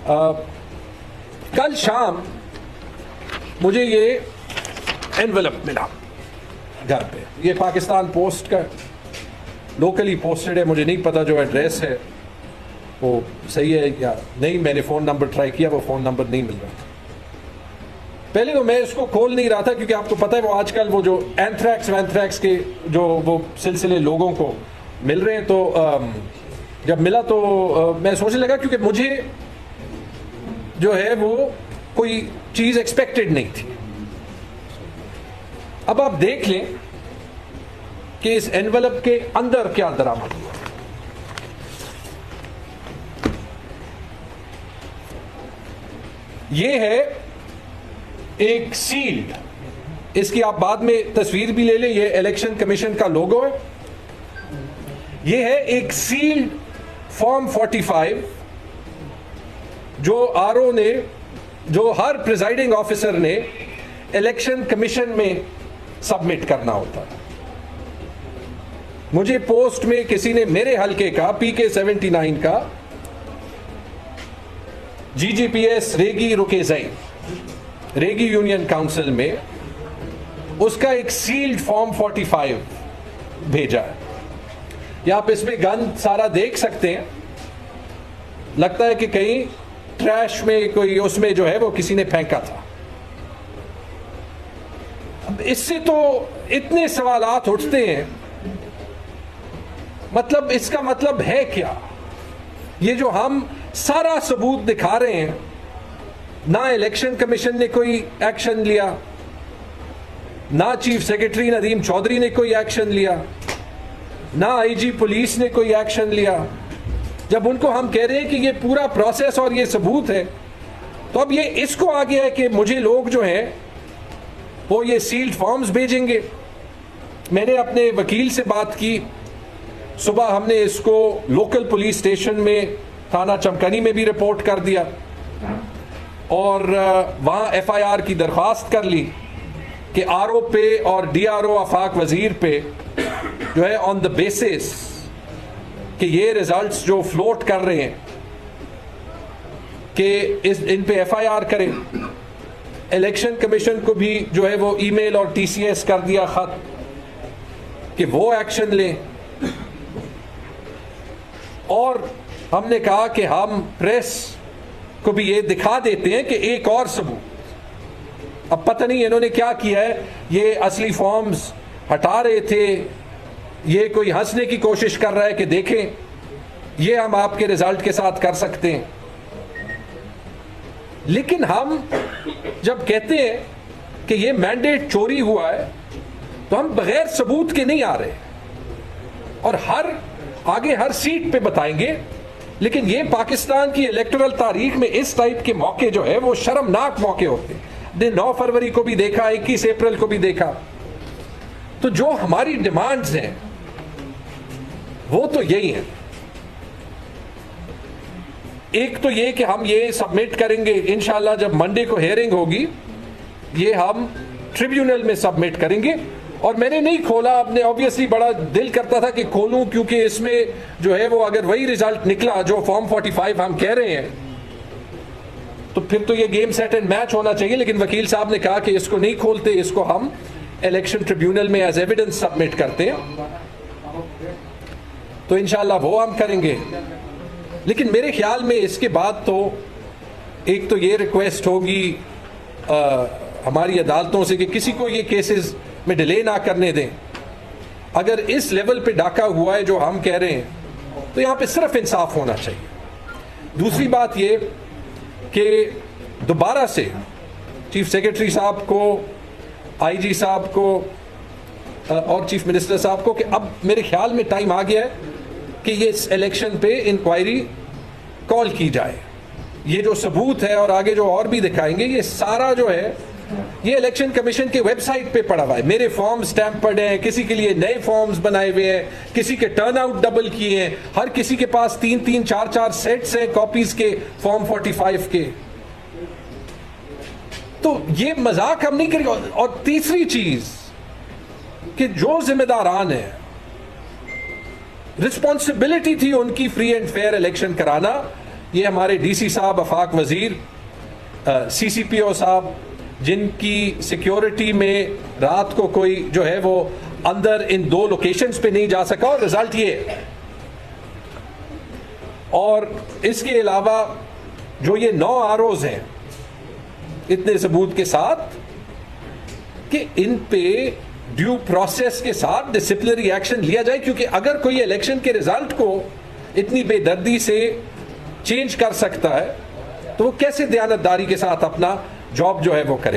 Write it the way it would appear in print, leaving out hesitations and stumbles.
कल शाम मुझे ये एनवेलप मिला घर पे, ये पाकिस्तान पोस्ट का लोकली पोस्टेड है, मुझे नहीं पता जो एड्रेस है वो सही है या नहीं। मैंने फ़ोन नंबर ट्राई किया, वो फ़ोन नंबर नहीं मिल रहा था। पहले तो मैं इसको खोल नहीं रहा था क्योंकि आपको पता है वो आजकल वो जो एंथ्रैक्स के जो वो सिलसिले लोगों को मिल रहे हैं, तो जब मिला तो मैं सोचने लगा क्योंकि मुझे जो है वो कोई चीज़ एक्सपेक्टेड नहीं थी। अब आप देख लें कि इस एनवेलप के अंदर क्या दरामद हुआ। ये है एक सील्ड, इसकी आप बाद में तस्वीर भी ले लें, ये इलेक्शन कमीशन का लोगो है। ये है एक सील्ड फॉर्म 45 जो आरओ ने, जो हर प्रिजाइडिंग ऑफिसर ने इलेक्शन कमीशन में सबमिट करना होता है। मुझे पोस्ट में किसी ने मेरे हलके का PK 79 का GGPS रेगी रुकेज़ई रेगी यूनियन काउंसिल में उसका एक सील्ड फॉर्म 45 भेजा है। या आप इसमें गंद सारा देख सकते हैं, लगता है कि कहीं ट्रैश में कोई उसमें जो है वो किसी ने फेंका था। अब इससे तो इतने सवालात उठते हैं, मतलब इसका मतलब है क्या? ये जो हम सारा सबूत दिखा रहे हैं, ना इलेक्शन कमीशन ने कोई एक्शन लिया, ना चीफ सेक्रेटरी नदीम चौधरी ने कोई एक्शन लिया, ना IG पुलिस ने कोई एक्शन लिया। जब उनको हम कह रहे हैं कि ये पूरा प्रोसेस और ये सबूत है, तो अब ये इसको आ गया है कि मुझे लोग जो हैं वो ये सील्ड फॉर्म्स भेजेंगे। मैंने अपने वकील से बात की, सुबह हमने इसको लोकल पुलिस स्टेशन में थाना चमकनी में भी रिपोर्ट कर दिया और वहाँ FIR की दरख्वास्त कर ली कि RO पे और DRO आफाक वजीर पे जो है ऑन द बेसिस कि ये रिजल्ट्स जो फ्लोट कर रहे हैं कि इन पे FIR करें। इलेक्शन कमीशन को भी जो है वो ईमेल और TCS कर दिया खत कि वो एक्शन लें, और हमने कहा कि हम प्रेस को भी ये दिखा देते हैं कि एक और सबूत। अब पता नहीं इन्होंने क्या किया है, ये असली फॉर्म्स हटा रहे थे, ये कोई हंसने की कोशिश कर रहा है कि देखें ये हम आपके रिजल्ट के साथ कर सकते हैं। लेकिन हम जब कहते हैं कि ये मैंडेट चोरी हुआ है, तो हम बगैर सबूत के नहीं आ रहे और आगे हर सीट पे बताएंगे। लेकिन ये पाकिस्तान की इलेक्टोरल तारीख में इस टाइप के मौके जो है वो शर्मनाक मौके होते हैं। 9 फरवरी को भी देखा, 21 अप्रैल को भी देखा। तो जो हमारी डिमांड्स हैं वो तो यही है, एक तो ये कि हम ये सबमिट करेंगे इंशाल्लाह, जब मंडे को हेयरिंग होगी ये हम ट्रिब्यूनल में सबमिट करेंगे। और मैंने नहीं खोला, अपने ऑब्वियसली बड़ा दिल करता था कि खोलूं, क्योंकि इसमें जो है वो अगर वही रिजल्ट निकला जो फॉर्म 45 हम कह रहे हैं, तो फिर तो ये गेम सेट एंड मैच होना चाहिए। लेकिन वकील साहब ने कहा कि इसको नहीं खोलते, इसको हम इलेक्शन ट्रिब्यूनल में एज एविडेंस सबमिट करते हैं, तो इंशाल्लाह वो हम करेंगे। लेकिन मेरे ख्याल में इसके बाद तो एक तो ये रिक्वेस्ट होगी हमारी अदालतों से कि किसी को ये केसेस में डिले ना करने दें। अगर इस लेवल पे डाका हुआ है जो हम कह रहे हैं, तो यहाँ पे सिर्फ इंसाफ होना चाहिए। दूसरी बात ये कि दोबारा से चीफ सेक्रेटरी साहब को, IG साहब को और चीफ मिनिस्टर साहब को कि अब मेरे ख्याल में टाइम आ गया है कि ये इस इलेक्शन पे इंक्वायरी कॉल की जाए। ये जो सबूत है और आगे जो और भी दिखाएंगे, ये सारा जो है ये इलेक्शन कमीशन के वेबसाइट पे पड़ा हुआ है। मेरे फॉर्म स्टैंप पड़े हैं, किसी के लिए नए फॉर्म्स बनाए हुए हैं, किसी के टर्नआउट डबल किए हैं, हर किसी के पास 3-3, 4-4 सेट्स हैं कॉपीज के फॉर्म 45 के। तो ये मजाक हम नहीं करेंगे। और तीसरी चीज कि जो जिम्मेदारान है, रिस्पॉन्सिबिलिटी थी उनकी फ्री एंड फेयर इलेक्शन कराना, ये हमारे डीसी साहब, आफाक वजीर, सीसीपीओ साहब, जिनकी सिक्योरिटी में रात को कोई जो है वो अंदर इन 2 लोकेशंस पे नहीं जा सका, और रिजल्ट ये। और इसके अलावा जो ये 9 आरओज हैं इतने सबूत के साथ कि इन पे ड्यू प्रोसेस के साथ डिसिप्लिनरी एक्शन लिया जाए, क्योंकि अगर कोई इलेक्शन के रिजल्ट को इतनी बेदर्दी से चेंज कर सकता है तो वो कैसे दयानतदारी के साथ अपना जॉब जो है वो करे।